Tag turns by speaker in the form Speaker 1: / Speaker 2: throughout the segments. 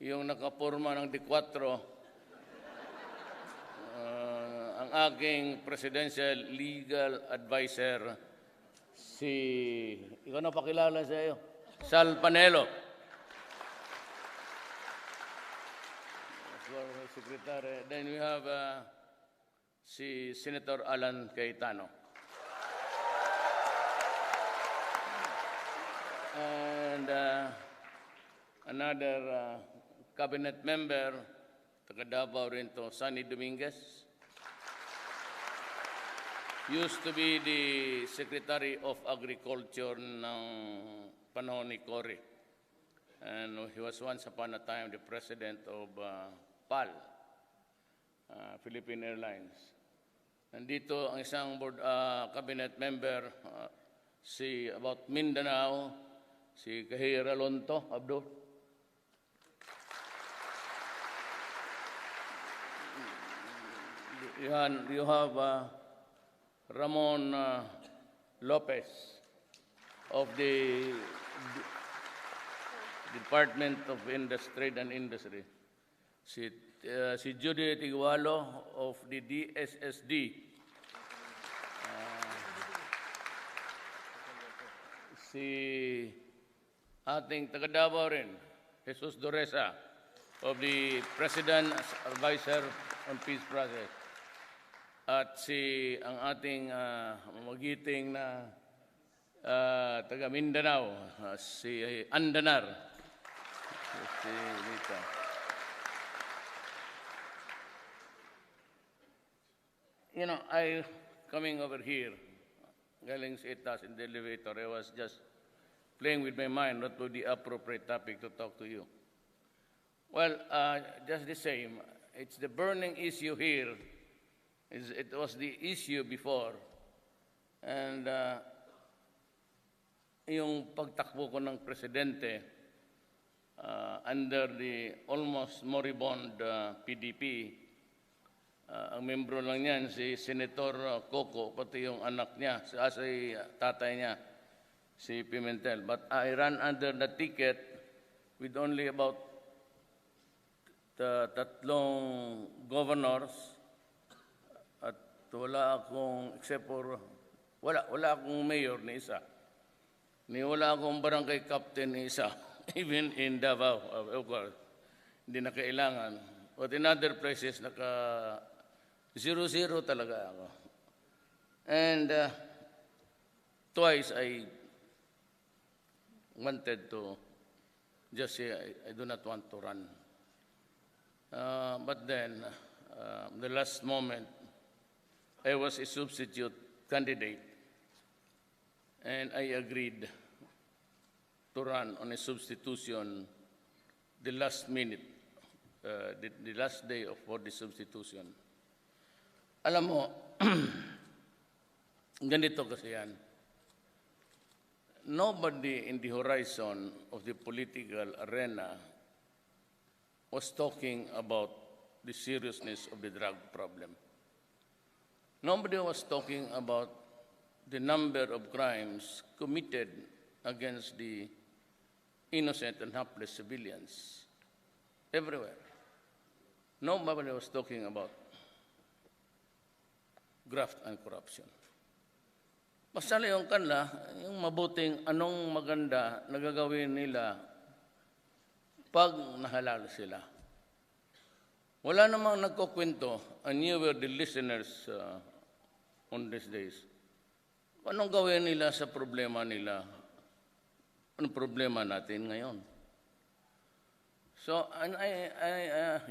Speaker 1: yung nakapurma ng D4, ang aking presidential legal advisor, ikaw na pakilala sa iyo, Sal Panelo. Secretary. Then we have si Senator Alan Cayetano. And another cabinet member, taga Davao rin to, Sunny Dominguez. Used to be the Secretary of Agriculture ng panahon ni Cory. And he was once upon a time the president of PAL, Philippine Airlines. Nandito ang isang board, cabinet member, about Mindanao, si Kahira Lonto, Abdul. You have Ramon Lopez of the Department of Trade and Industry. Si Judy Tigualo of the DSSD. Si ating taga Davao rin, Jesus Doresa of the President's Advisor on Peace Process. At ang ating magiting na taga Mindanao, si Andanar. Si Lita. You know, coming over here, galing sa itas in the elevator, I was just playing with my mind what would be the appropriate topic to talk to you. Well, just the same, it's the burning issue here. It was the issue before. And yung pagtakbo ko ng presidente under the almost moribund PDP, ang membro lang niyan, si Senator Coco, pati yung anak niya, si tatay niya, si Pimentel. But I ran under the ticket with only about tatlong governors at wala akong, except for, wala akong mayor ni isa. Wala akong barangay captain ni isa. Even in Davao, of course, hindi na kailangan. But in other places, 0-0 talaga ako. And twice I wanted to just say I do not want to run. But then, the last moment, I was a substitute candidate and I agreed to run on a substitution the last minute, the last day for the substitution. Alam mo, ganito kasi yan. Nobody in the horizon of the political arena was talking about the seriousness of the drug problem. Nobody was talking about the number of crimes committed against the innocent and helpless civilians everywhere. Nobody was talking about graft and corruption. Basta yung kanila, yung mabuting anong maganda na gagawin nila pag nahalal sila. Wala namang nagkukwento, and you were the listeners on these days. Anong gawin nila sa problema nila? Anong problema natin ngayon? So, and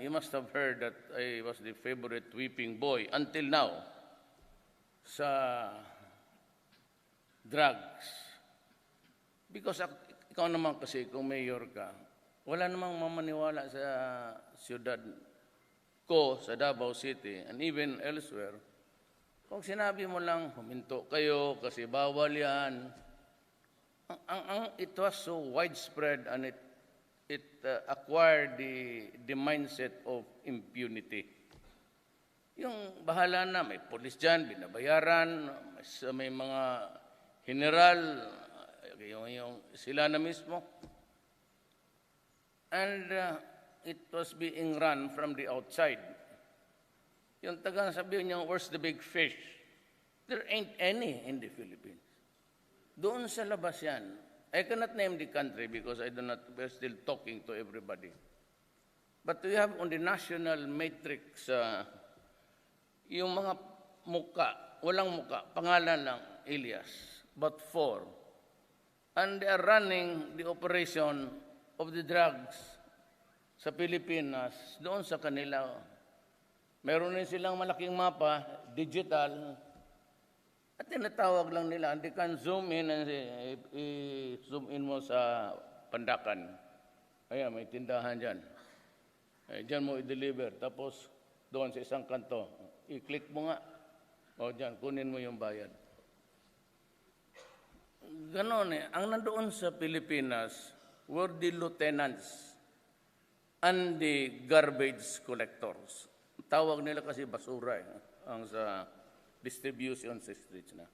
Speaker 1: you must have heard that I was the favorite whipping boy until now sa drugs. Because ikaw naman kasi, kung mayor ka, wala namang mamaniwala sa siyudad ko, sa Davao City, and even elsewhere. Kung sinabi mo lang, huminto kayo kasi bawal yan. It was so widespread and it acquired the mindset of impunity. Yung bahala na, may polis dyan, binabayaran, may mga general, yung sila na mismo. And it was being run from the outside. Yung taga sabihin niya, where's the big fish? There ain't any in the Philippines. Doon sa labas yan. I cannot name the country because we're still talking to everybody. But we have on the national matrix, yung mga muka, walang muka, pangalan lang, alias, but 4. And they are running the operation of the drugs sa Pilipinas, doon sa kanila. Meron din silang malaking mapa, digital, at tinatawag lang nila, they can zoom in and zoom in mo sa Pandakan. Ayan, may tindahan dyan. Dyan mo i-deliver. Tapos, doon sa isang kanto, i-click mo nga. O dyan, kunin mo yung bayad. Ganon eh. Ang nandoon sa Pilipinas were the lieutenants and the garbage collectors. Tawag nila kasi basura eh, ang sa distribution sa streets na.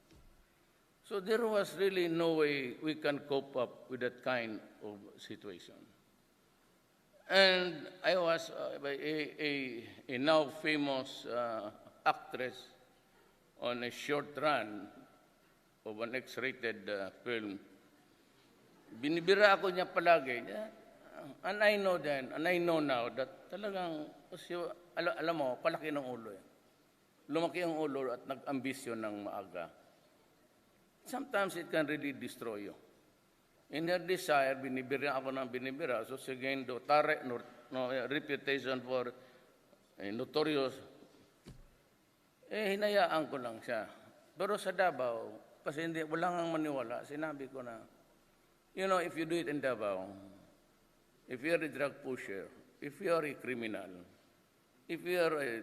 Speaker 1: So there was really no way we can cope up with that kind of situation. And I was a now famous actress on a short run of an X-rated film. Binibira ako niya palagi. And I know then, and I know now that talagang, alam mo, palaki ng ulo eh. Lumaki ang ulo at nag-ambisyon ng maaga. Sometimes it can really destroy you. In her desire, binibira ako ng binibira. So again, Duterte, reputation for notorious. Hinayaan ko lang siya. Pero sa Davao, kasi wala nang maniwala, sinabi ko na, you know, if you do it in Davao, if you're a drug pusher, if you're a criminal, if you're a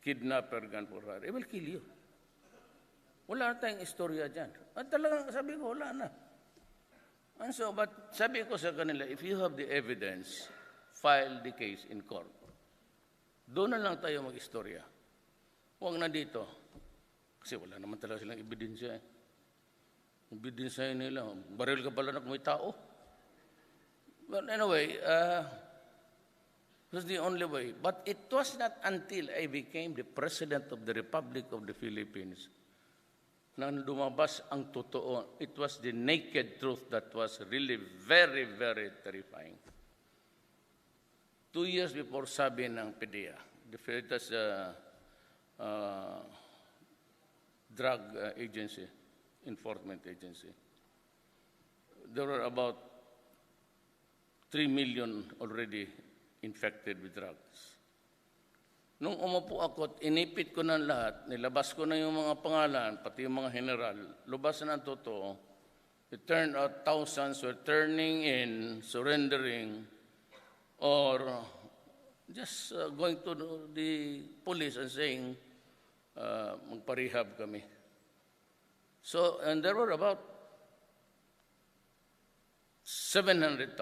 Speaker 1: kidnapper, gun for hire, it will kill you. Wala na tayong istorya dyan. At talagang sabi ko, wala na. And so, but sabi ko sa kanila, if you have the evidence, file the case in court. Doon na lang tayo mag-istorya. Huwag na dito. Kasi wala naman talaga silang ebidensya eh. Ebidensya nila, baril ka pala na kung may tao. But anyway, it was the only way. But it was not until I became the President of the Republic of the Philippines na lumabas ang totoo. It was the naked truth that was really very, very terrifying. 2 years before sabi ng PDEA, the Philippines Drug Agency, Enforcement Agency, there were about 3 million already infected with drugs. Nung umupo ako at inipit ko ng lahat, nilabas ko na yung mga pangalan, pati yung mga general, lubas na ang totoo, it turned out thousands were turning in, surrendering, or just going to the police and saying, magparehab kami. So, and there were about 700,000.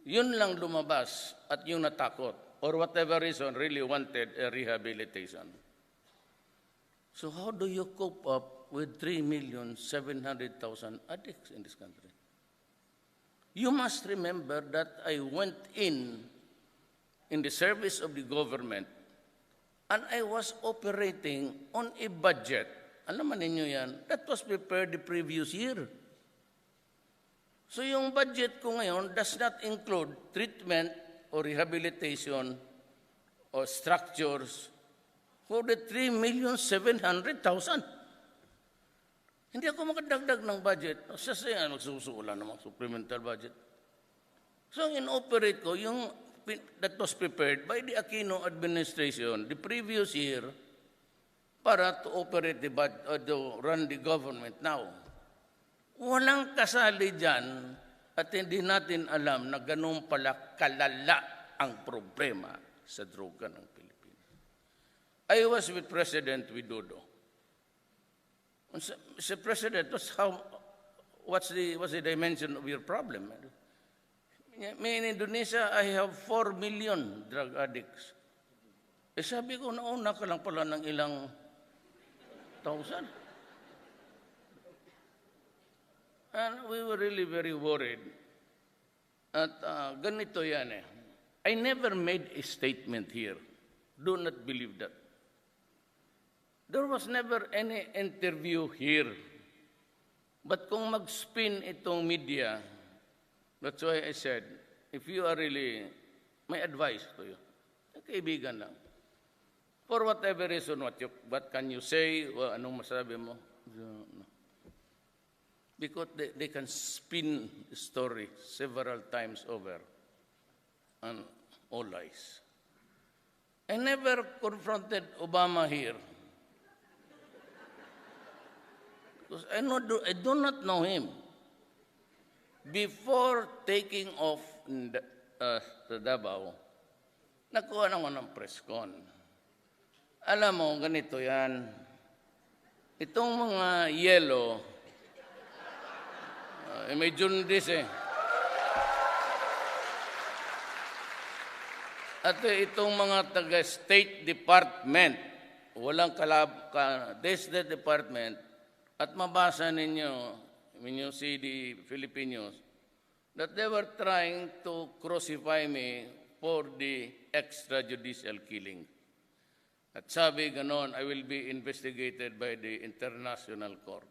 Speaker 1: Yun lang lumabas at yung natakot, or whatever reason, really wanted a rehabilitation. So how do you cope up with 3,700,000 addicts in this country? You must remember that I went in the service of the government, and I was operating on a budget. Alam ninyo yan, that was prepared the previous year. So yung budget ko ngayon does not include treatment or rehabilitation or structures for the 3,700,000. Hindi ako makadagdag ng budget. Sasaya, magsusuulan ng mga supplemental budget. So in-operate ko yung that was prepared by the Aquino administration the previous year para to operate to run the government now. Walang kasali dyan at hindi natin alam na ganun pala kalala ang problema sa droga ng Pilipinas. I was with President Widodo. Mr. President, what's the dimension of your problem? In Indonesia, I have 4 million drug addicts. Sabi ko, nauna ka lang pala ng ilang thousand. And we were really very worried. At ganito yan eh. I never made a statement here. Do not believe that. There was never any interview here. But kung mag-spin itong media, that's why I said, if you are really, my advice to you, kaibigan lang. For whatever reason, what can you say, o anong masabi mo? No. Because they can spin the story several times over and all lies. I never confronted Obama here. Because I do not know him. Before taking off the Davao, nakuha naman ng press con. Alam mo, ganito yan. Itong mga yellow, may jaundice eh. At itong mga taga-State Department, walang State Department, at mabasa ninyo, when you see the Filipinos, that they were trying to crucify me for the extrajudicial killing. At sabi ganon, I will be investigated by the International Court.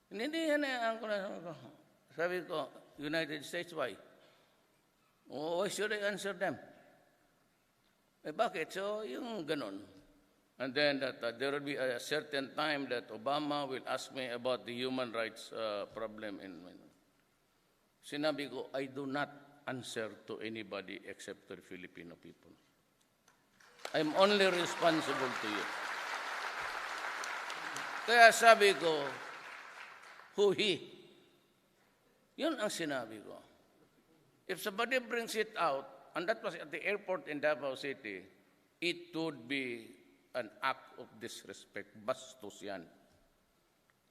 Speaker 1: Hindi yan ang sabi ko, United States, why? Why should I answer them? Bakit? So, yung ganon. And then that there will be a certain time that Obama will ask me about the human rights problem. Sinabi ko, I do not answer to anybody except to the Filipino people. I'm only responsible to you. Kaya sabi ko, who he? Yun ang sinabi ko. If somebody brings it out, and that was at the airport in Davao City, it would be an act of disrespect. Bastos yan.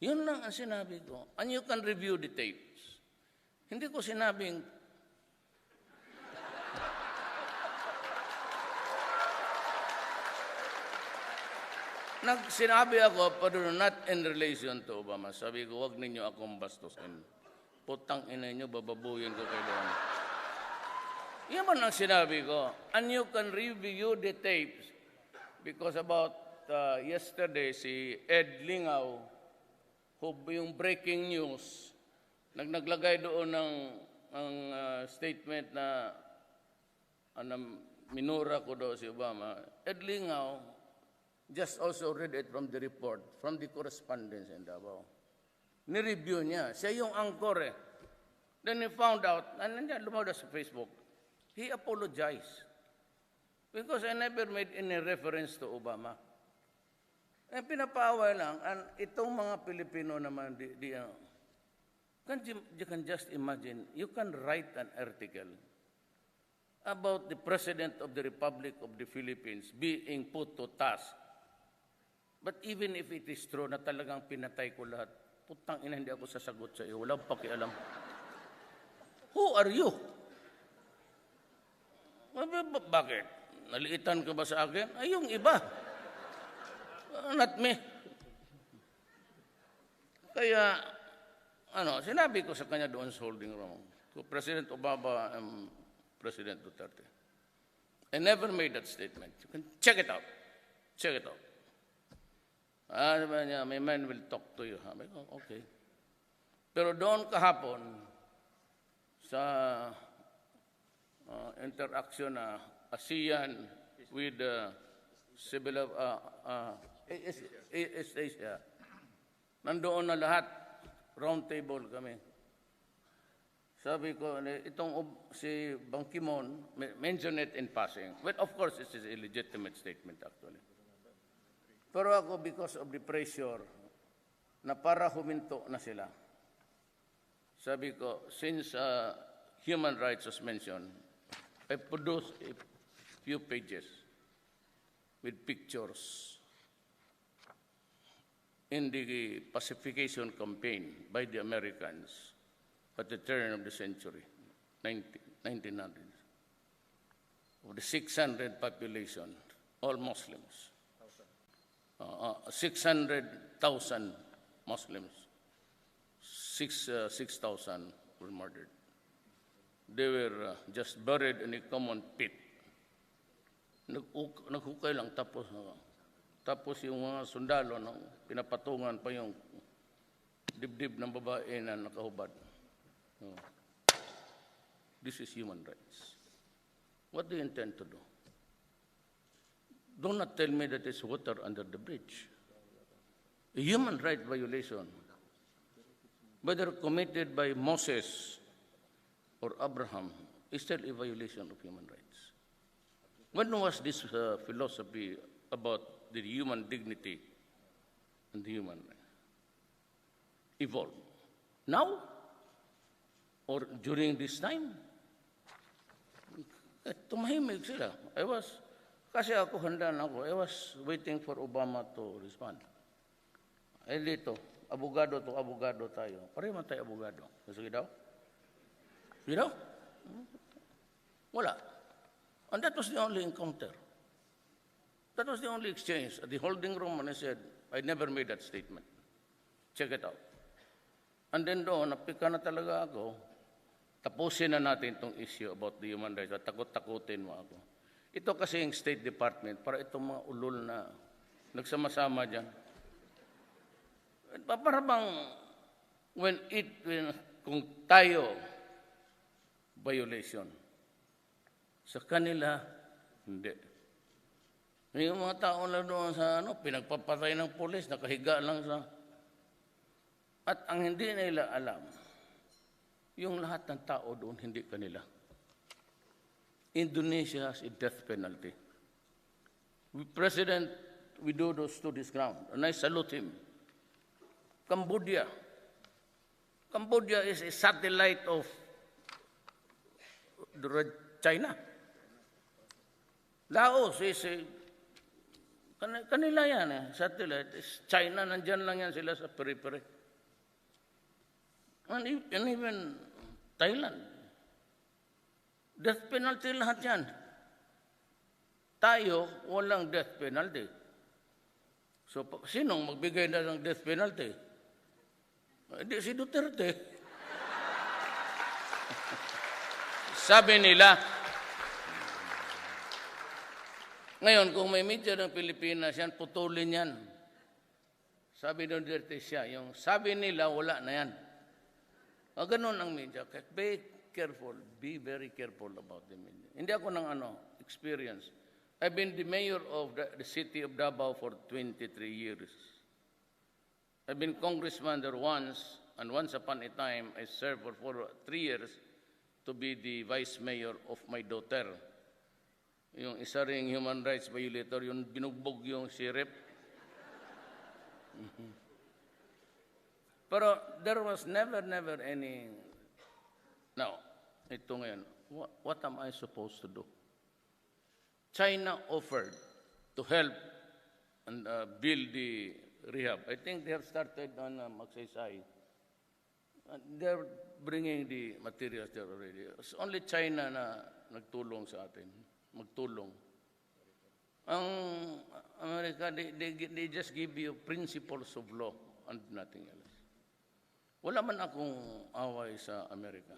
Speaker 1: Yun lang ang sinabi ko. And you can review the tapes. Hindi ko sinabing sinabi ako, pero not in relation to Obama. Sabi ko, wag ninyo akong bastusin. Putang ina nyo, bababuyin ko kayo doon. Yan man ang sinabi ko. And you can review the tapes. Because about yesterday, si Ed Lingaw, yung breaking news, naglagay doon ng statement na minura ko daw si Obama. Ed Lingaw just also read it from the report, from the correspondence in Davao. Ni-review niya. Siya yung anchor eh. Then he found out, and nandiyan lumabas sa Facebook, he apologized. Because I never made any reference to Obama. Pinapaaway lang, and itong mga Pilipino naman, you can just imagine, you can write an article about the President of the Republic of the Philippines being put to task. But even if it is true na talagang pinatay ko lahat, putang ina, hindi ako sasagot sa iyo. Walang pakialam. Who are you? Bakit? Naliitan ka ba sa akin? Ay, yung iba. Not me. Kaya, sinabi ko sa kanya doon sa holding room, to President Obama and President Duterte, I never made that statement. You can check it out. Check it out. Sabi niya, my man will talk to you. Sabi ko, okay. Pero doon kahapon, sa interaction na ASEAN with civil East Asia. Nandoon na lahat, round table kami. Sabi ko, itong si Ban Ki-moon, mention it in passing. Well, of course, this is a legitimate statement actually. Pero ako, because of the pressure, na para huminto na sila. Sabi ko, since human rights was mentioned, I produced a few pages with pictures in the pacification campaign by the Americans at the turn of the century, 1900s. Of the 600 population, all Muslims. 600,000 Muslims. 6,000 were murdered. they were just buried in a common pit. Naghukay lang tapos yung mga sundalo pinapatungan pa yung dibdib ng babae na nakahubad. This is human rights. What do you intend to do? Do not tell me that it's water under the bridge. A human right violation, whether committed by Moses or Abraham, is still a violation of human rights. When was this philosophy about the human dignity and the human right evolved? Now? Or during this time? Tumahimik sila. Kasi ako handa na ako. I was waiting for Obama to respond. Dito, abogado tayo. Pareho man tayo abogado. Sige daw? Sige daw? Wala. And that was the only encounter. That was the only exchange. At the holding room, and I said, I never made that statement. Check it out. And then doon, napika na talaga ako, tapusin na natin itong issue about the human rights at takot-takutin mo ako. Ito kasi yung State Department, para itong mga ulol na nagsama-sama dyan. Para bang, kung tayo, violation. Sa kanila, hindi. Yung mga tao na doon sa pinagpapatay ng pulis, nakahiga lang sa... At ang hindi nila alam, yung lahat ng tao doon, hindi kanila. Indonesia has a death penalty. President Widodo stood his ground, and I salute him. Cambodia is a satellite of China. Laos is kanila yan satellite. China, nandyan lang yan sila sa periphery. And even Thailand. Death penalty lahat yan. Tayo, walang death penalty. So, sinong magbigay na ng death penalty? Hindi, si Duterte. Sabi nila, ngayon, kung may media ng Pilipinas, yan, putulin yan. Sabi ng Duterte siya, yung sabi nila, wala na yan. Ganun ang media. Be careful. Be very careful about the media. Hindi ako ng experience. I've been the mayor of the city of Davao for 23 years. I've been congressman there once, and once upon a time, I served for 3 years to be the vice mayor of my daughter. Yung isa ring human rights violator, yung binugbog yung sheriff. Pero there was never any... Now, ito ngayon, what am I supposed to do? China offered to help and build the rehab. I think they have started on Magsaysay. They're bringing the materials there already. It's only China na nagtulong sa atin. Magtulong. Ang Amerika, they just give you principles of law and nothing else. Wala man akong away sa Amerika.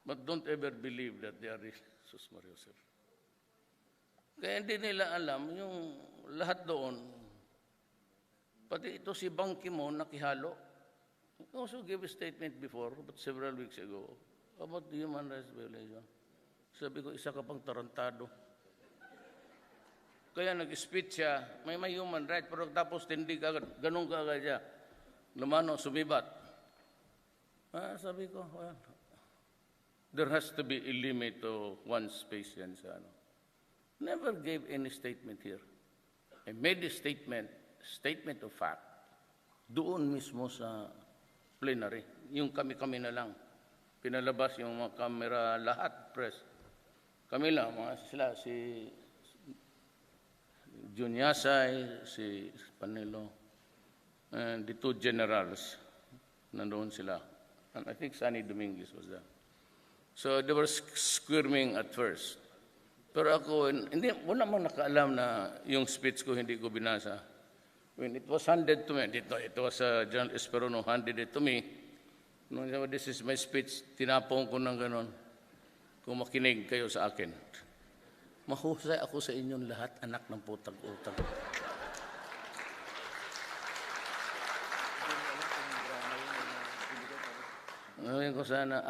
Speaker 1: But don't ever believe that they are Jesus Mario, sir. Kaya hindi nila alam yung lahat doon. Pati ito si Ban Ki-moon nakihalo. He also gave a statement before, but several weeks ago, about the human rights violation. Sabi ko, isa ka pang tarantado. Kaya nag-speech siya, may human rights, pero tapos hindi ka, ganun ka agad siya. Lumano, sumibat. Sabi ko, well, there has to be a limit to one's patience. Never gave any statement here. I made a statement of fact, doon mismo sa plenary. Yung kami-kami na lang. Pinalabas yung mga kamera, lahat, press. Kami lang, sila, si Junyasay, si Panelo, and the two generals, nandoon sila. And I think Sunny Dominguez was there. So they were squirming at first. Pero ako, wala mang nakaalam na yung speech ko hindi ko binasa. When it was handed to me, it was General Esperano handed it to me. Nung sabi, this is my speech, tinapong ko ng ganon. kung makinig kayo sa akin. Mahusay ako sa inyong lahat, anak ng putang-utang. Ngayon ko sana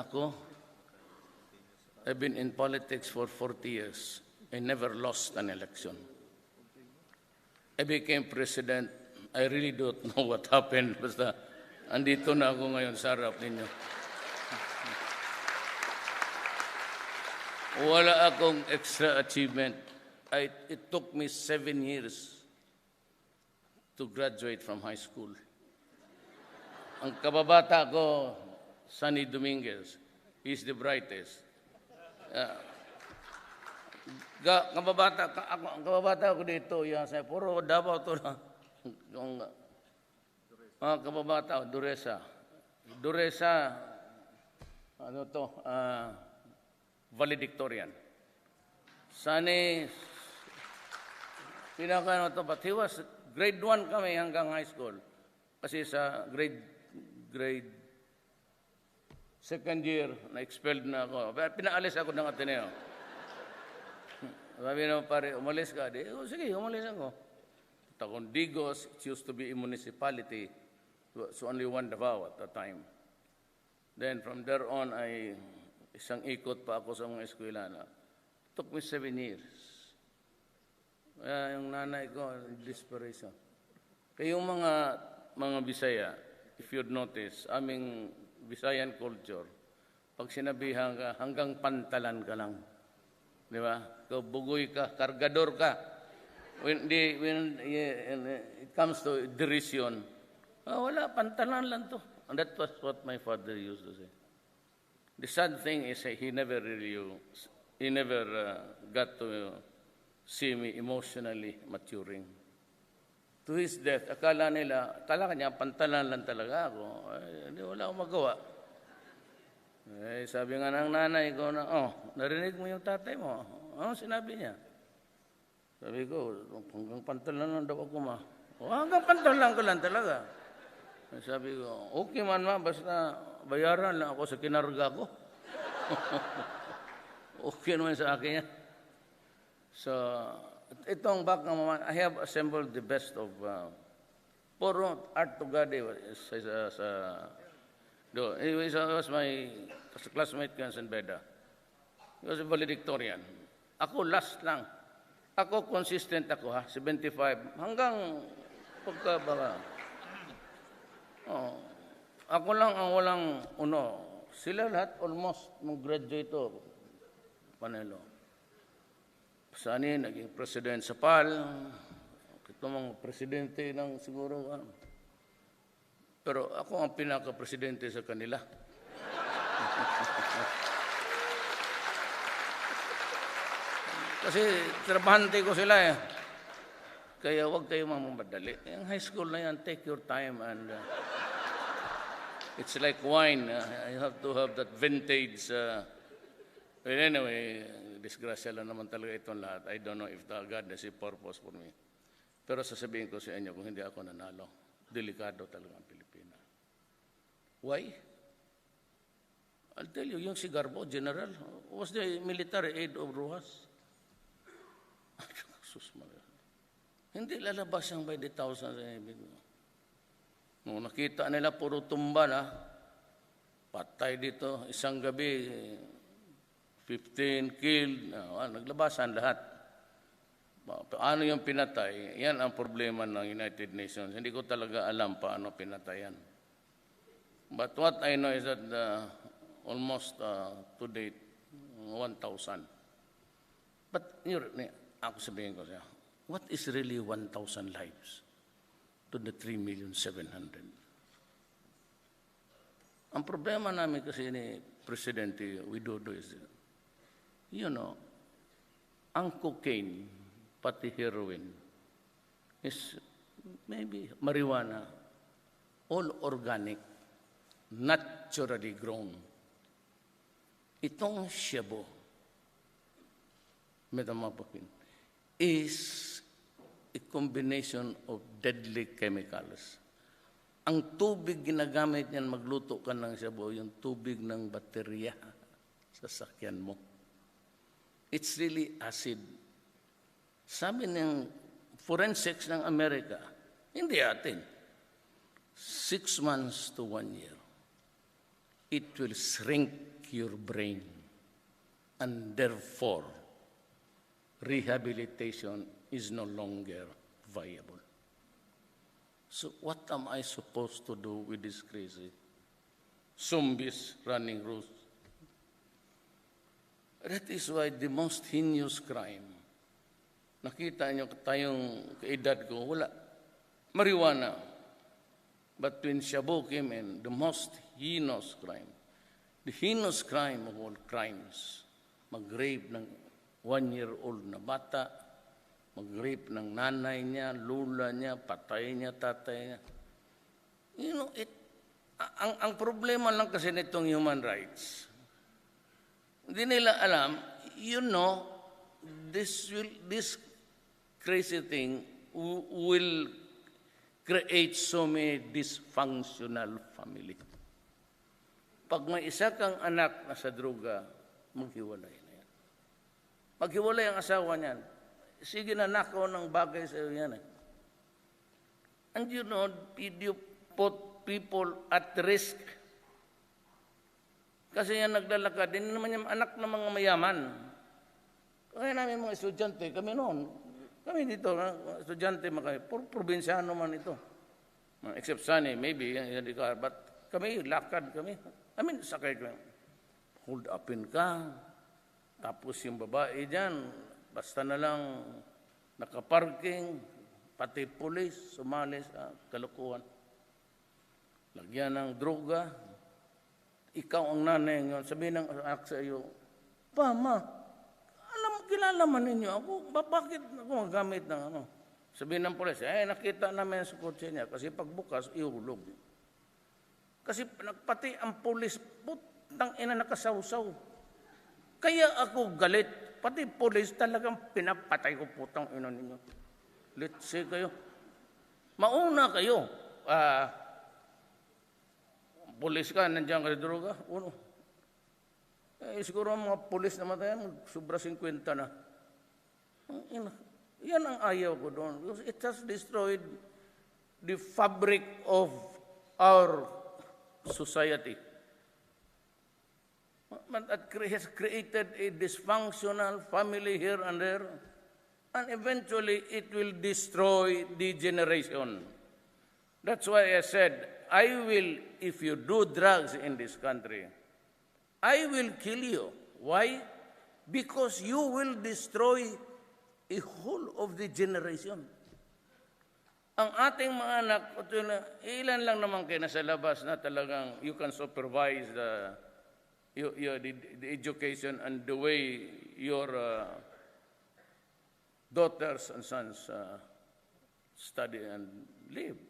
Speaker 1: I've been in politics for 40 years. I never lost an election. I became president. I really don't know what happened. Basta, andito na ako ngayon sa harap ninyo. Wala akong extra achievement. It took me 7 years to graduate from high school. Ang kababata ko, Sonny Dominguez, he's the brightest. Kababata ko dito, puro Davao to na. Kababata, Duresa. Valedictorian. Sonny, but he was grade 1 kami hanggang high school. Kasi sa grade second year, na-expelled na ako. Pinaalis ako ng Ateneo. Sabi naman, pare, umalis ka. Sige, umalis ako. Tacondigos, it used to be a municipality. It was only one Davao at the time. Then from there on, isang ikot pa ako sa mga eskwela. It took me 7 years. Kaya yung nanay ko, desperation. Kayong mga Bisaya, if you'd notice, aming Visayan culture, pag sinabihan ka, hanggang pantalan ka lang. Di ba? Bugoy ka, kargador ka. When it comes to derision, wala, pantalan lang to. And that was what my father used to say. The sad thing is he never got to see me emotionally maturing. To his death, akala kanya, pantalan lang talaga ako. Hindi, wala akong magawa. Sabi nga ng nanay ko narinig mo yung tatay mo. Ano sinabi niya? Sabi ko, hanggang pantalan lang daw ako, ma. Hanggang pantalan ko lang talaga. Sabi ko, okay man, ma, basta bayaran lang ako sa kinarga ko. Okay naman sa akin yan. So, itong back naman, I have assembled the best of puro Art Tugade he was my classmate ko in Beda. He was a valedictorian. Ako last lang. Ako consistent ako 75 hanggang pagkabaka. Ako lang ang walang sila lahat almost mag-graduate Panelo. Sani, naging president sa PAL. Ito mga presidente ng siguro. Pero ako ang pinaka-presidente sa kanila. Kasi trabahante ko sila Kaya huwag kayo mamadali. Yung high school na yan, take your time and it's like wine. You have to have that vintage. But anyway, disgrasya lang naman talaga itong lahat. I don't know if God has a purpose for me. Pero sasabihin ko sa inyo, kung hindi ako nanalo, delikado talaga ang Pilipinas. Why? I'll tell you, yung si Garbo, General, was the military aid of Rojas. Hindi lalabas ang by the thousands. Nung nakita nila, puro tumba na, patay dito, isang gabi, 15 killed, naglabasan lahat. Paano yung pinatay? Yan ang problema ng United Nations. Hindi ko talaga alam paano pinatayan. But what I know is that almost to date, 1,000. But ako sabihin ko siya, what is really 1,000 lives to the 3,700,000? Ang problema namin kasi ni Presidente Widodo is, ang cocaine, pati heroin, is maybe marijuana, all organic, naturally grown. Itong shabu, metamorphosin, is a combination of deadly chemicals. Ang tubig ginagamit niyan magluto ka ng shabu, yung tubig ng baterya sa sakyan mo. It's really acid. Sabi ng forensics ng Amerika, hindi atin, 6 months to 1 year. It will shrink your brain, and therefore, rehabilitation is no longer viable. So what am I supposed to do with this crazy zombies running loose? That is why the most heinous crime, nakita niyo tayong kaedad ko, wala, marijuana. But when Shabu came in, the most heinous crime, the heinous crime of all crimes, mag-rape ng 1-year-old na bata, mag-rape ng nanay niya, lula niya, patay niya, tatay niya. You know, ang problema lang kasi nitong human rights, hindi nila alam, you know, this crazy thing will create so many dysfunctional family. Pag may isa kang anak na sa droga, maghiwalay na yan. Maghiwalay ang asawa niyan. Sige na, nakaw ng bagay sa iyo yan. And you know, you put people at risk. Kasi yan naglalakad, din naman yung anak ng mga mayaman. Kaya namin mga estudyante, kami noon, kami dito, estudyante, probinsyano man ito. Except Sunny, maybe, but kami, lakad kami. I mean, sakay kami. Hold upin ka. Tapos yung babae dyan, basta na lang nakaparking, pati pulis, sumali sa kalukuhan. Lagyan ng droga. Ikaw ang nanay ngayon, sabihin ng anak sa iyo, Mama, kilala man ninyo ako, bakit ako magamit ng ano? Sabihin ng pulis, nakita namin sa kotse niya, kasi pagbukas, ihulog. Kasi pati ang pulis, putang ina nakasawsaw. Kaya ako galit, pati pulis talagang pinapatay ko putang ina ninyo. Let's say kayo. Mauna kayo. Pulis ka, nandiyan ka sa droga. Uno. Siguro ang mga pulis na matayan, sobra 50 na. Yan ang ayaw ko doon. Because it has destroyed the fabric of our society. It has created a dysfunctional family here and there. And eventually, it will destroy the generation. That's why I said, if you do drugs in this country, I will kill you. Why? Because you will destroy a whole of the generation. Ang ating mga anak, ilan lang naman kayo nasa labas na talagang you can supervise the education and the way your daughters and sons study and live.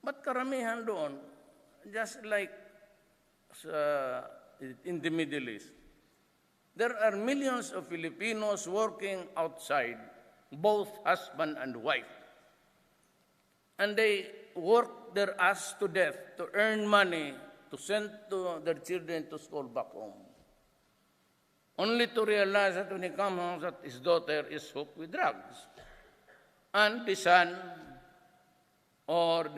Speaker 1: But karamihan doon, just like in the Middle East, there are millions of Filipinos working outside, both husband and wife. And they work their ass to death to earn money to send to their children to school back home. Only to realize that when he comes home that his daughter is hooked with drugs. And the son or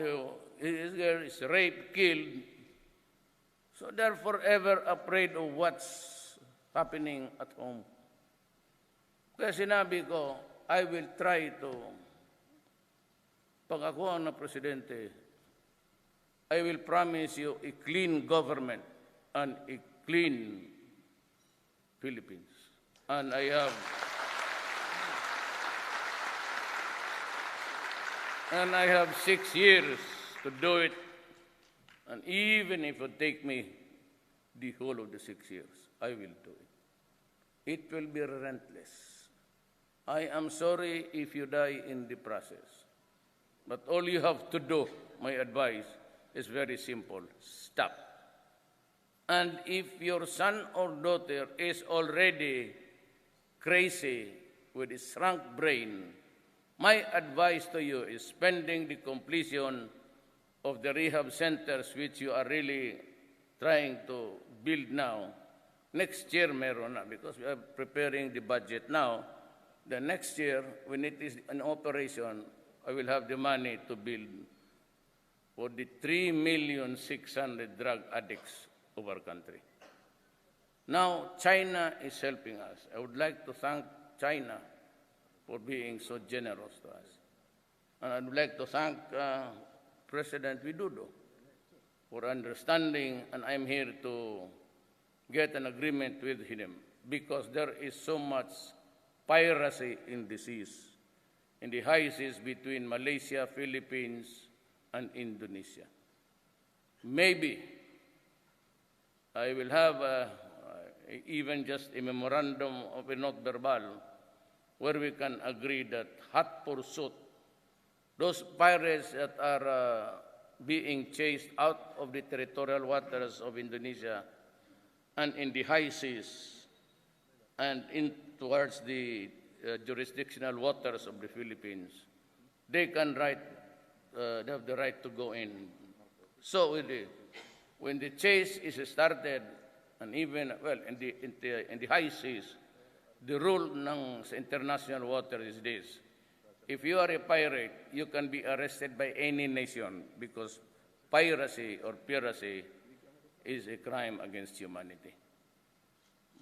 Speaker 1: his girl is raped, killed. So they're forever afraid of what's happening at home. Kaya sinabi ko, I will try to, pag ako ang na presidente, I will promise you a clean government and a clean Philippines. And I have 6 years to do it. And even if it take me the whole of the 6 years, I will do it. It will be relentless. I am sorry if you die in the process. But all you have to do, my advice, is very simple. Stop. And if your son or daughter is already crazy with a shrunk brain, my advice to you is pending the completion of the rehab centers which you are really trying to build now, Next year, meron na, because we are preparing the budget now. The next year, when it is in operation, I will have the money to build for the 3,600,000 drug addicts of our country. Now, China is helping us. I would like to thank China for being so generous to us. And I would like to thank President Widodo for understanding, and I'm here to get an agreement with him because there is so much piracy in the seas, in the high seas between Malaysia, Philippines, and Indonesia. Maybe I will have even just a memorandum of a note verbal where we can agree that hot pursuit, those pirates that are being chased out of the territorial waters of Indonesia and in the high seas and in towards the jurisdictional waters of the Philippines, they can they have the right to go in. So when the chase is started, and even, well, in the high seas, the rule sa international water is this. If you are a pirate, you can be arrested by any nation because piracy or piracy is a crime against humanity.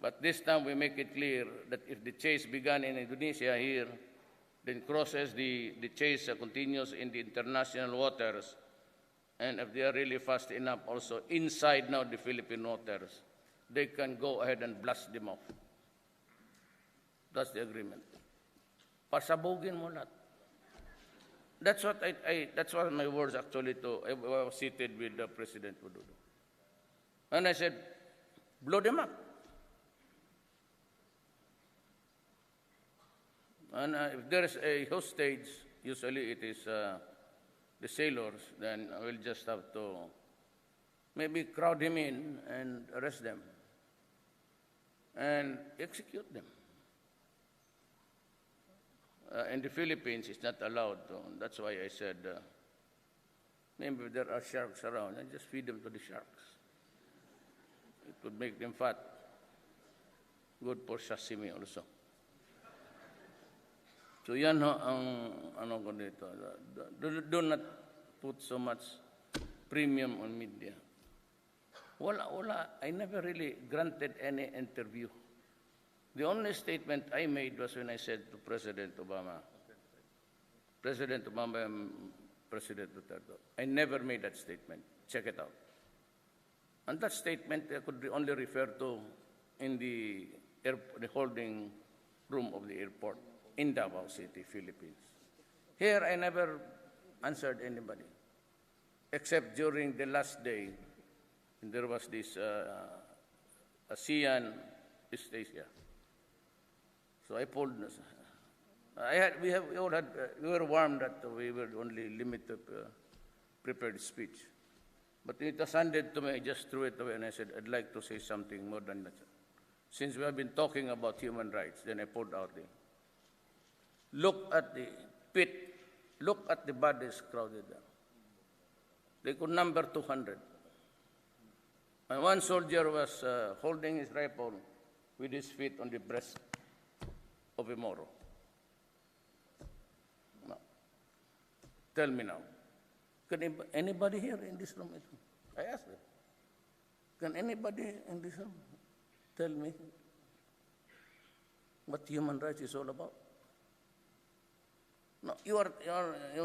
Speaker 1: But this time we make it clear that if the chase began in Indonesia here, then crosses the chase continues in the international waters, and if they are really fast enough also inside now the Philippine waters, they can go ahead and blast them off. That's the agreement. Pasabugin mo lahat. That's what my words actually I was seated with the President Widodo. And I said, blow them up. And if there is a hostage, usually it is the sailors, then I will just have to maybe crowd him in and arrest them and execute them. In the Philippines, it's not allowed to. That's why I said, maybe if there are sharks around, and just feed them to the sharks. It would make them fat. Good for sashimi also. So yan ho ang ano ko dito. Do not put so much premium on media. Wala. I never really granted any interview. The only statement I made was when I said to President Obama and President Duterte, I never made that statement. Check it out. And that statement I could only refer to in the holding room of the airport in Davao City, Philippines. Here, I never answered anybody, except during the last day, there was this ASEAN Asia. So I pulled this. We were warned that we were only limited prepared speech. But it was handed to me, I just threw it away, and I said, I'd like to say something more than that. Since we have been talking about human rights, then I pulled out look at the pit, look at the bodies crowded there. They could number 200. And one soldier was holding his rifle with his feet on the breast of a Moro. Now, tell me now, can anybody here in this room, I asked them, can anybody in this room tell me what human rights is all about? No, you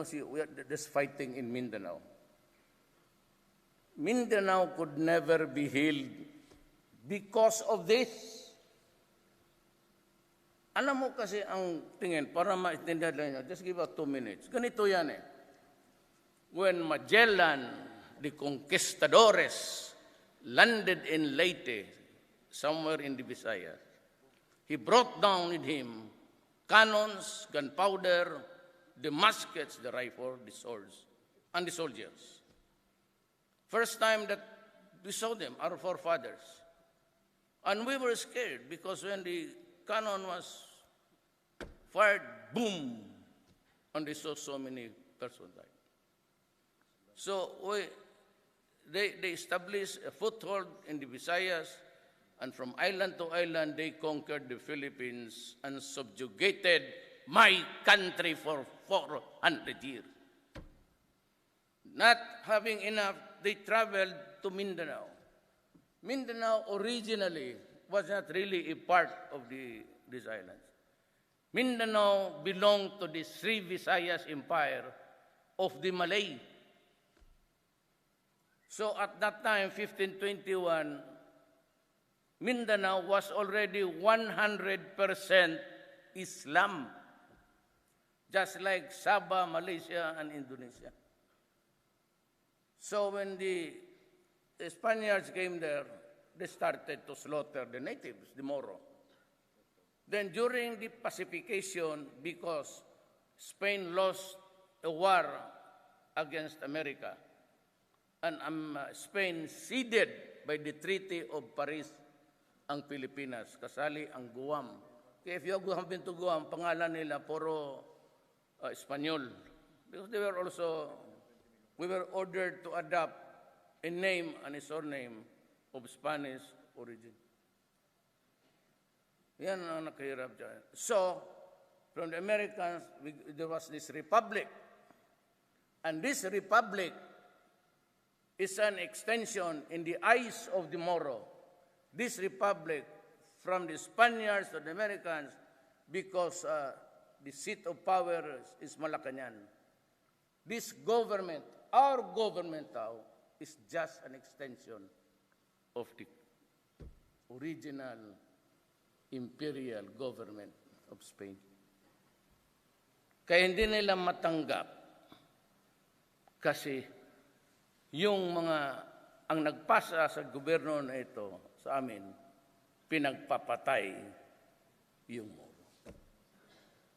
Speaker 1: see, we are just fighting in Mindanao. Mindanao could never be healed because of this. Alam mo kasi ang tingin, para maintindihan lang nyo, just give us 2 minutes. Ganito yan eh. When Magellan, the conquistadores, landed in Leyte, somewhere in the Visayas, he brought down with him cannons, gunpowder, the muskets, the rifle, the swords, and the soldiers. First time that we saw them, our forefathers. And we were scared because when the cannon was fired, boom, and they saw so many persons died. So they established a foothold in the Visayas, And from island to island, they conquered the Philippines and subjugated my country for 400 years. Not having enough, they traveled to Mindanao. Mindanao originally was not really a part of these islands. Mindanao belonged to the Sri Visayas Empire of the Malay. So at that time, 1521, Mindanao was already 100% Islam, just like Sabah, Malaysia, and Indonesia. So when the Spaniards came there, they started to slaughter the natives, the Moro. Then during the pacification, because Spain lost a war against America, and Spain ceded by the Treaty of Paris ang Pilipinas, kasali ang Guam. Kaya if you have been to Guam, pangalan nila puro Espanyol. Because they were also, we were ordered to adopt a name and a surname of Spanish origin. Yan ang nakahirap dyan. So, from the Americans, there was this republic. And this republic is an extension in the eyes of the Moro. This republic, from the Spaniards to the Americans, because the seat of power is Malacañang. This government, our government now, is just an extension of the original imperial government of Spain. Kaya hindi nila matanggap kasi yung ang nagpasa sa gobyerno na ito sa amin, pinagpapatay yung Moro.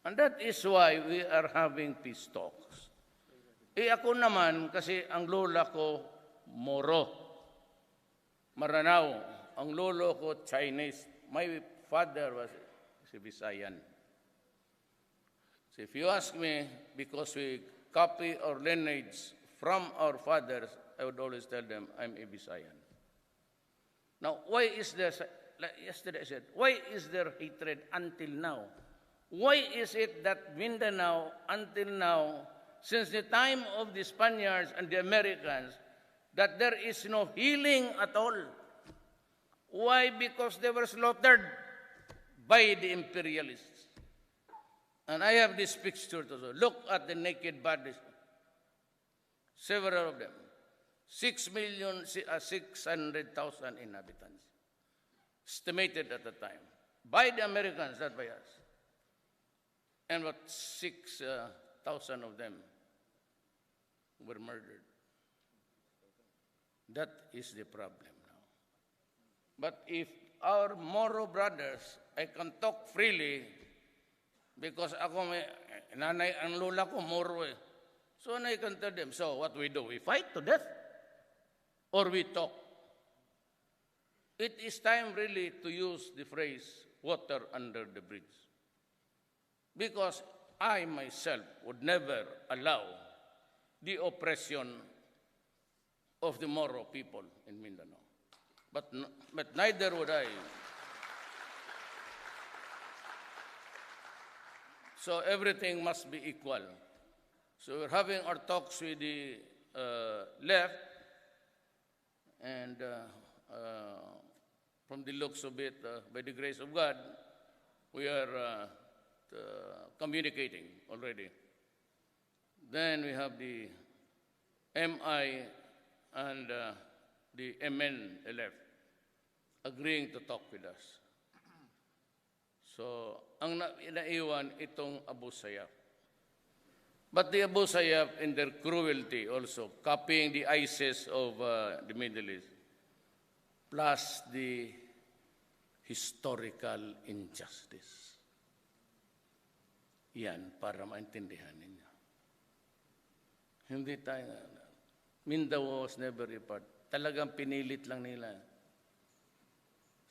Speaker 1: And that is why we are having peace talks. Ako naman, kasi ang lola ko, Moro. Maranao. Ang lolo ko, Chinese. My father was a Visayan. So if you ask me, because we copy our lineage from our fathers, I would always tell them, I'm a Visayan. Now, why is there, like yesterday I said, why is there hatred until now? Why is it that Mindanao, until now, since the time of the Spaniards and the Americans, that there is no healing at all? Why? Because they were slaughtered by the imperialists. And I have this picture to show. Look at the naked bodies. Several of them. 6,600,000 inhabitants. Estimated at the time. By the Americans, not by us. And about 6,000 of them were murdered. That is the problem now. But if our Moro brothers, I can talk freely because ako may nanay, ang lola ko Moro eh. So I can tell them, so what we do? We fight to death or we talk? It is time really to use the phrase water under the bridge. Because I myself would never allow the oppression of the Moro people in Mindanao. But neither would I. So everything must be equal. So we're having our talks with the left, and from the looks of it, by the grace of God, we are communicating already. Then we have the MI and the MN left agreeing to talk with us. So, ang naiwan itong Abu Sayyaf. But the Abu Sayyaf in their cruelty also, copying the ISIS of the Middle East, plus the historical injustice. Yan, para maintindihan ninyo. Hindi tayo, Mindanao was never a part. Talagang pinilit lang nila.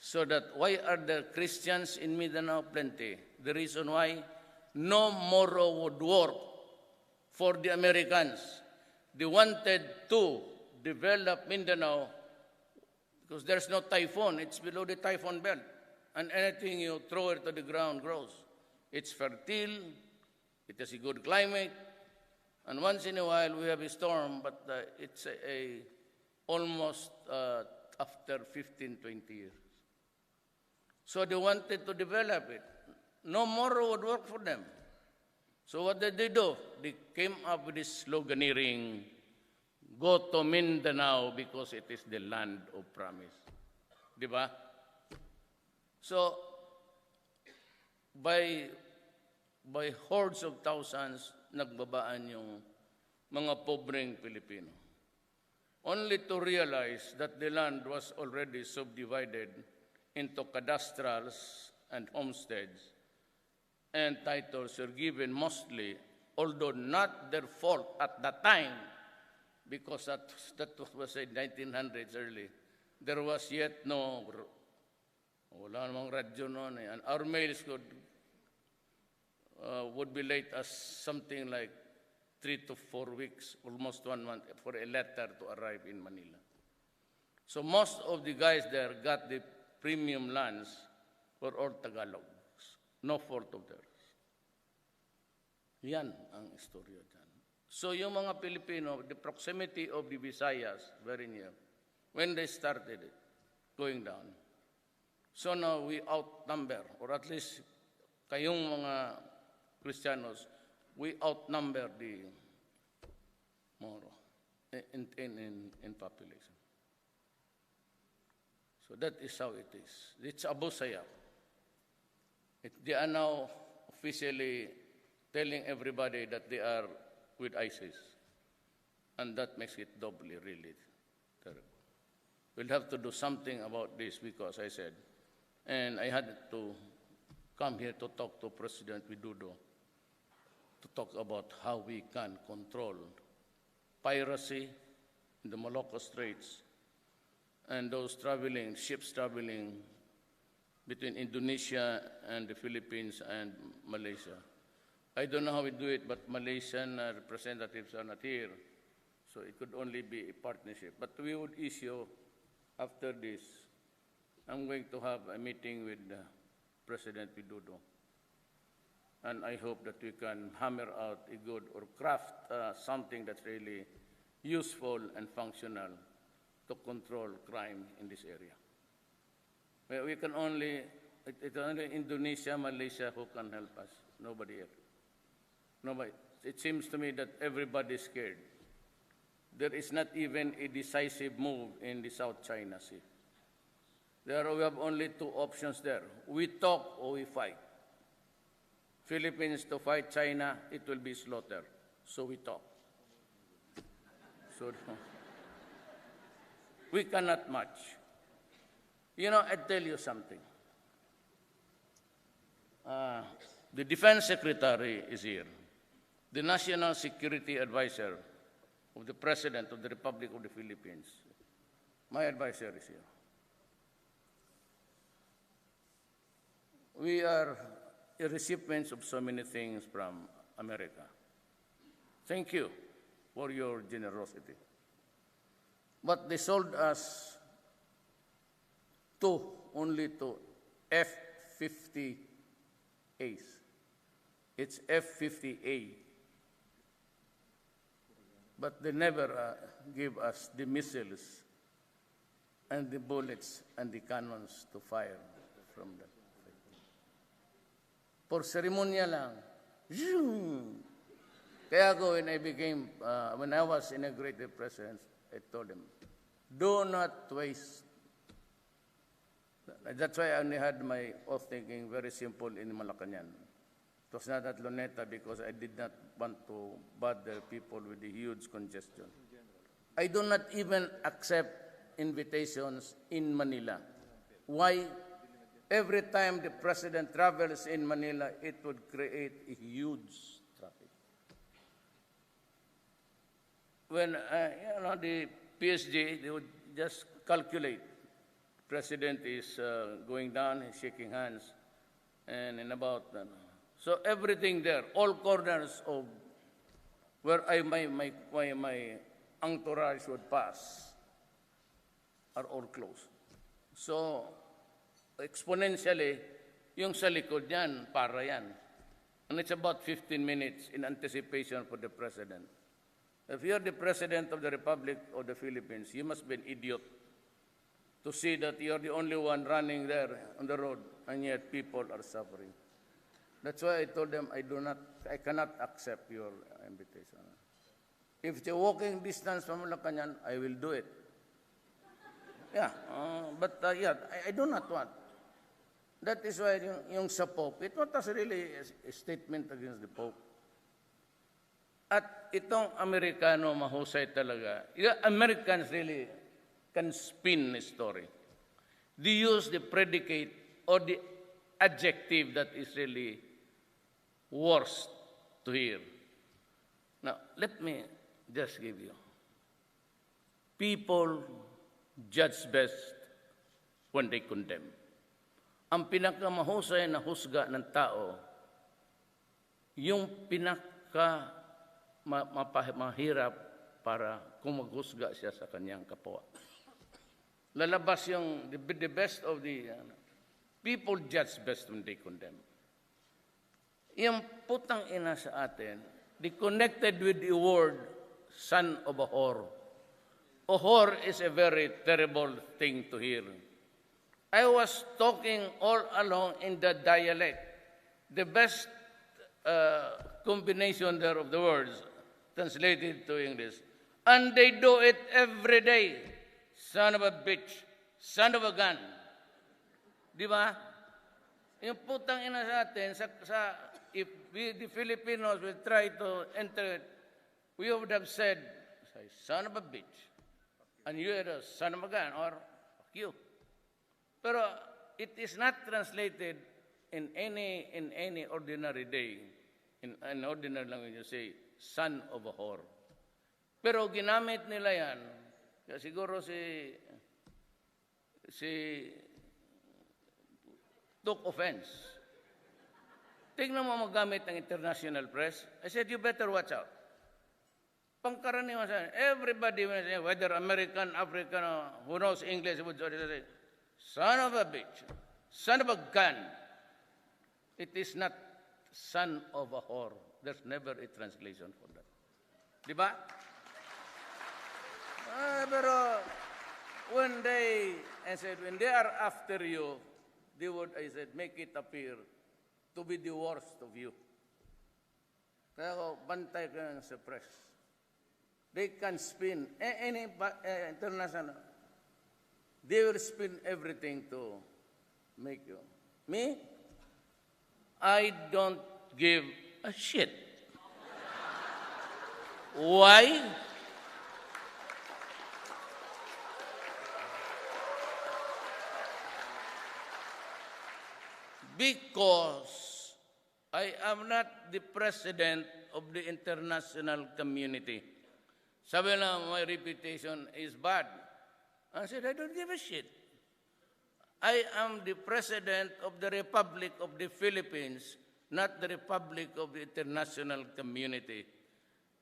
Speaker 1: So that, why are the Christians in Mindanao plenty? The reason why, no Moro would work for the Americans. They wanted to develop Mindanao because there's no typhoon. It's below the typhoon belt. And anything you throw it to the ground grows. It's fertile. It has a good climate. And once in a while we have a storm, but it's almost after 15, 20 years. So they wanted to develop it. No more would work for them. So what did they do? They came up with this sloganeering, go to Mindanao because it is the land of promise. Di ba? So, by hordes of thousands, nagbabaan yung mga pobreng Pilipino. Only to realize that the land was already subdivided into cadastrals and homesteads, and titles were given mostly, although not their fault at that time, because that was in 1900s early. There was yet no, wala namang radyo noon, and our mails would be late as something like 3 to 4 weeks, almost 1 month, for a letter to arrive in Manila. So most of the guys there got the premium lands for all Tagalogs. No fault of theirs. Yan ang istorya dyan. So yung mga Pilipino, the proximity of the Visayas, very near, when they started it, going down. So now we outnumber, or at least kayong mga Kristiyanos, we outnumber the Moro in population. So that is how it is. It's Abu Sayyaf. They are now officially telling everybody that they are with ISIS. And that makes it doubly really terrible. We'll have to do something about this because I said, and I had to come here to talk to President Widodo to talk about how we can control piracy in the Malacca Straits and those ships traveling between Indonesia and the Philippines and Malaysia. I don't know how we do it, but Malaysian representatives are not here, so it could only be a partnership. But we would issue, after this, I'm going to have a meeting with President Widodo, and I hope that we can hammer out a good or craft something that's really useful and functional to control crime in this area. We can only, it's only Indonesia, Malaysia who can help us, nobody else. Nobody. It seems to me that everybody is scared. There is not even a decisive move in the South China Sea. There we have only 2 options there. We talk or we fight. Philippines to fight China, it will be slaughter. So we talk. So we cannot match. You know, I tell you something. The Defense Secretary is here. The National Security Advisor of the President of the Republic of the Philippines. My advisor is here. We are recipients of so many things from America. Thank you for your generosity. But they sold us only 2 F-50As. It's F-50A. But they never give us the missiles and the bullets and the cannons to fire from them. For ceremonial lang. Kaya ako, when I was inaugurated president, I told them, do not waste. That's why I only had my oath taking very simple in Malacanang. It was not at Luneta because I did not want to bother people with the huge congestion. I do not even accept invitations in Manila. Why? Every time the president travels in Manila, it would create a huge traffic. When the PSG, they would just calculate. President is going down, he's shaking hands, and in about so everything there, all corners of where my entourage would pass are all closed. So, exponentially, yung sa likod yan, para yan. And it's about 15 minutes in anticipation for the president. If you're the president of the Republic of the Philippines, you must be an idiot to see that you're the only one running there on the road, and yet people are suffering. That's why I told them I cannot accept your invitation. If it's a walking distance from Malacanang, I will do it. Yeah, but I do not want. That is why yung sa Pope, it was really a statement against the Pope. At itong Amerikano, mahusay talaga. Americans really can spin a story. They use the predicate or the adjective that is really worst to hear. Now, let me just give you. People judge best when they condemn. Ang pinakamahusay na husga ng tao, yung mahirap para kung maghusga siya sa kanyang kapwa. Lalabas yung the best of the people judge best when they condemn. Yung putang ina sa atin, they connected with the word son of a whore. A whore is a very terrible thing to hear. I was talking all along in the dialect. The best combination there of the words translated to English. And they do it every day. Son of a bitch. Son of a gun. Di ba? Yung putang ina sa atin, if we, the Filipinos, will try to enter it, we would have said, son of a bitch. And you are a son of a gun, or fuck you. Pero it is not translated in any ordinary day. In an ordinary language, you say, son of a whore. Pero ginamit nila yan, kaya siguro si took offense. Tingnan mo magamit ng international press. I said, you better watch out. Pangkaraniwan sa everybody, whether American, African, who knows English, would say, son of a bitch, son of a gun. It is not son of a whore. There's never a translation for that. Di ba? Pero when they are after you, they would, I said, make it appear to be the worst of you. Kaya ko, bantay ka sa press. They can spin any international. They will spin everything to make you. Me? I don't give a shit. Why? Because I am not the president of the international community. Sabi na, my reputation is bad. I said, I don't give a shit. I am the president of the Republic of the Philippines, not the Republic of the international community.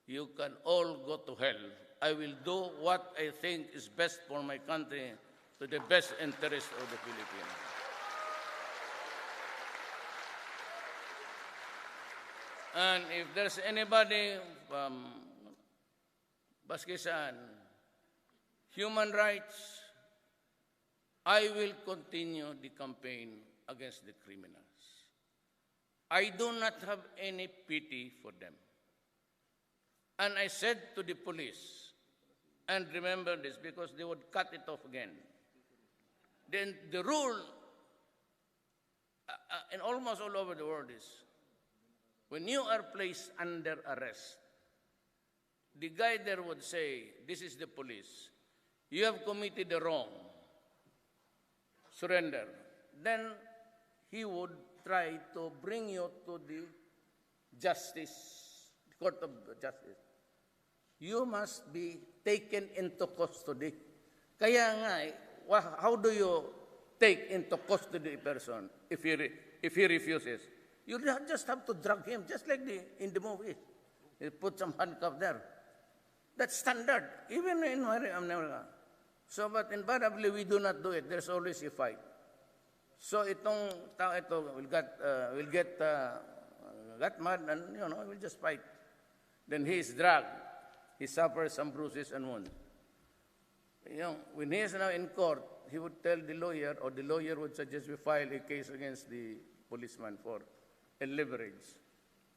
Speaker 1: You can all go to hell. I will do what I think is best for my country to the best interest of the Philippines. And if there's anybody from Baskisan, human rights, I will continue the campaign against the criminals. I do not have any pity for them. And I said to the police, and remember this because they would cut it off again. Then the rule, and almost all over the world is, when you are placed under arrest, the guy there would say, this is the police. You have committed a wrong. Surrender. Then he would try to bring you to the justice, the court of justice. You must be taken into custody. Kaya nga, how do you take into custody a person if he refuses? You just have to drag him, just like in the movie. You put some handcuff there. That's standard, even in America. So, but invariably, we do not do it. There's always a fight. So, itong tao ito will get got mad and, will just fight. Then he is dragged. He suffers some bruises and wounds. When he is now in court, he would tell the lawyer, or the lawyer would suggest we file a case against the policeman for a leverage.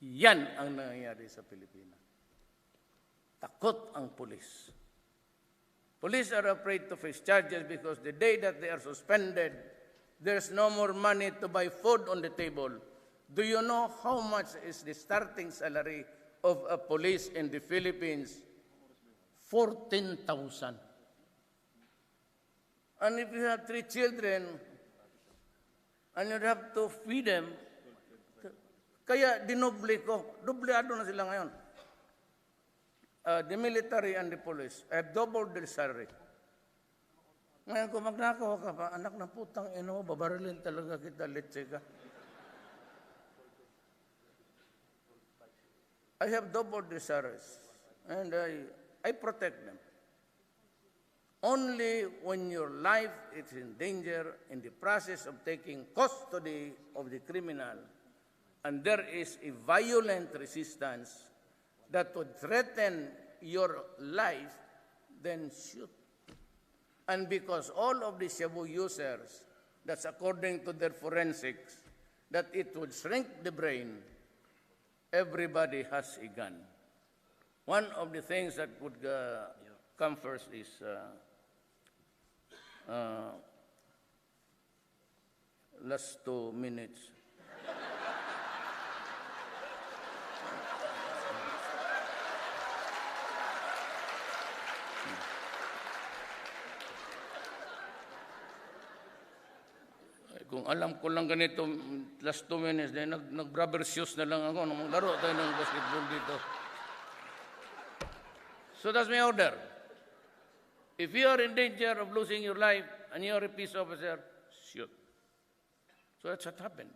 Speaker 1: Yan ang nangyayari sa Pilipinas. Takot ang police. Police are afraid to face charges because the day that they are suspended, there's no more money to buy food on the table. Do you know how much is the starting salary of a police in the Philippines? 14,000. And if you have 3 children, and you have to feed them, kaya dinoble ko. Dobleado na sila ngayon. The military and the police have doubled their salary. Ngayon kung magnakaw ka pa, anak ng putang ino, babarilin talaga kita, letse ka. I have doubled their salaries, and I protect them. Only when your life is in danger in the process of taking custody of the criminal, and there is a violent resistance that would threaten your life, then shoot. And because all of the shabu users, that's according to their forensics, that it would shrink the brain, everybody has a gun. One of the things that would come first is last 2 minutes. Kung alam ko lang ganito, last 2 minutes, nag-rubber shoes na lang ako nung maglaro tayo ng basketball dito. So that's my order. If you are in danger of losing your life and you are a peace officer, shoot. So that's what happened.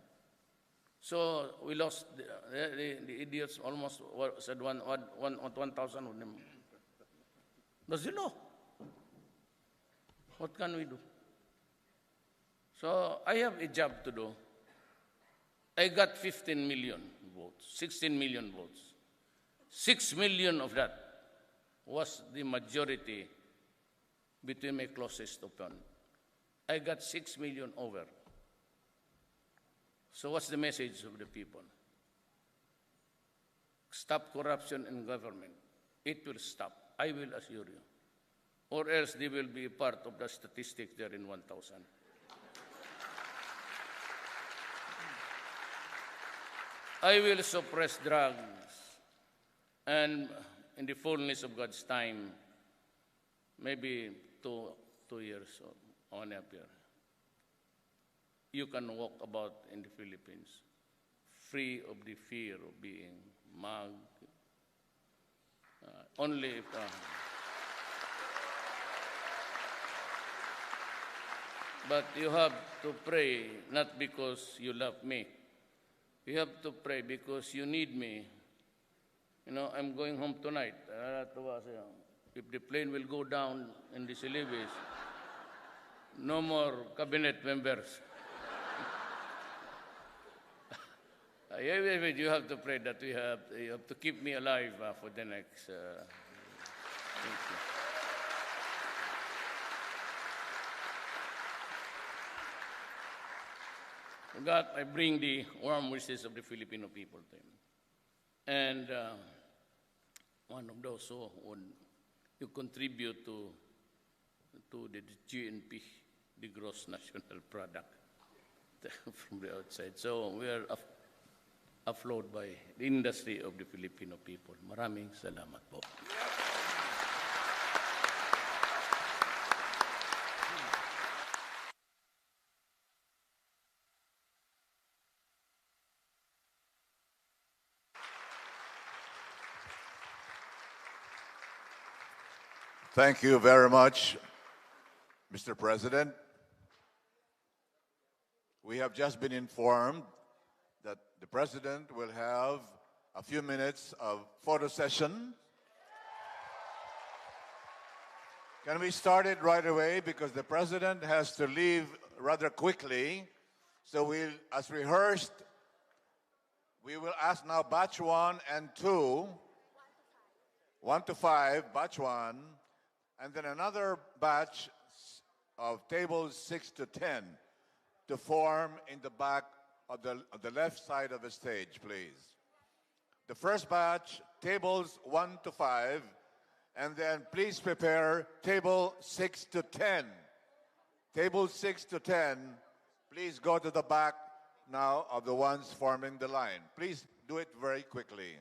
Speaker 1: So we lost, the idiots almost said 1,000 of them. That's the law. What can we do? So I have a job to do. I got 15 million votes, 16 million votes. 6 million of that was the majority between my closest opponent. I got 6 million over. So what's the message of the people? Stop corruption in government. It will stop. I will assure you. Or else they will be part of the statistics there in 1,000. I will suppress drugs, and in the fullness of God's time, maybe two years or 1.5 years, you can walk about in the Philippines free of the fear of being mugged. Only if... But you have to pray, not because you love me. You have to pray because you need me. I'm going home tonight. If the plane will go down in the Silibis, no more cabinet members. You have to pray that you have to keep me alive for the next... thank you. God, I bring the warm wishes of the Filipino people to him. And one of those who you contribute to the GNP, the gross national product, from the outside. So we are afloat by the industry of the Filipino people. Maraming salamat po.
Speaker 2: Thank you very much, Mr. President. We have just been informed that the President will have a few minutes of photo session Can we start it right away because the president has to leave rather quickly. So we'll, as rehearsed, we will ask now batch 1 and 2, 1 to 5, batch 1, and then another batch of tables 6 to 10 to form in the back of the left side of the stage, please. The first batch, tables 1 to 5, and then please prepare table 6 to 10. Table 6 to 10, please go to the back now of the ones forming the line. Please do it very quickly.